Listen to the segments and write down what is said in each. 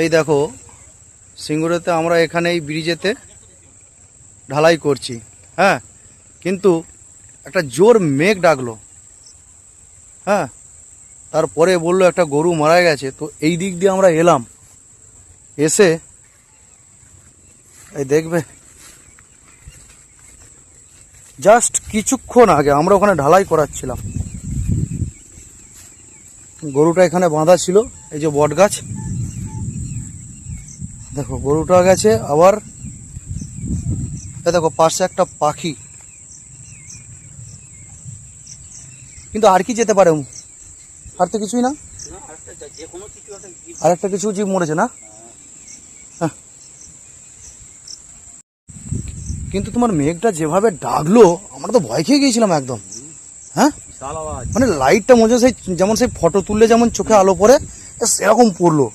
এই দেখো সিঙ্গুরেতে আমরা এখানে এই ব্রিজেতে ঢালাই করছি, হ্যাঁ, কিন্তু একটা জোর মেঘ ডাকলো, হ্যাঁ, তারপরে বললো একটা গরু মারা গেছে। তো এই দিক দিয়ে আমরা এলাম, এসে এই দেখবে জাস্ট কিছুক্ষণ আগে আমরা ওখানে ঢালাই করাচ্ছিলাম, গরুটা এখানে বাঁধা ছিল, এই যে বট গাছ, দেখো গরুটা গেছে। আবার দেখো পাশে একটা পাখি, কিন্তু আর কি যেতে পারে, আর তো কিছুই না, আর একটা কিছু জীব মরেছে না। হ্যাঁ, কিন্তু তোমার মেঘটা যেভাবে ডাকলো আমরা তো ভয় খেয়ে গিয়েছিলাম একদম। হ্যাঁ, মানে লাইটটা মনে সেই যেমন সেই ফটো তুললে যেমন চোখে আলো পড়ে সেরকম পড়লো।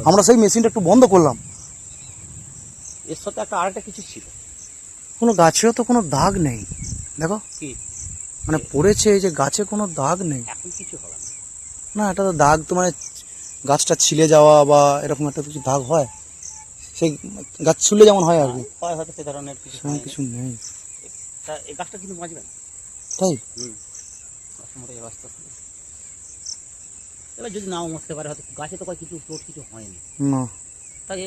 আমরা সেই মেশিনটা একটু বন্ধ করলাম। এর সাথে একটা আরেকটা কিছু ছিল, কোনো গাছেও তো কোনো দাগ নেই, দেখো কি মানে পড়েছে, এই যে গাছে কোনো দাগ নেই। এখন কিছু হবে না। না, এটা তো দাগ তো মানে গাছটা ছিলে যাওয়া বা এরকম একটা কিছু দাগ হয়, সেই গাছ ছুলে যেমন হয় আর কি, হয় হয়তো সে ধরনের কিছু সেরকম কিছু নেই। এই গাছটা কিন্তু বাঁচবে না। তাই মরে যাবে আস্তে আস্তে। এবার যদি নাও মরতে পারে, হয়তো গাছে তো কিছু চোট কিছু হয়নি না। তাই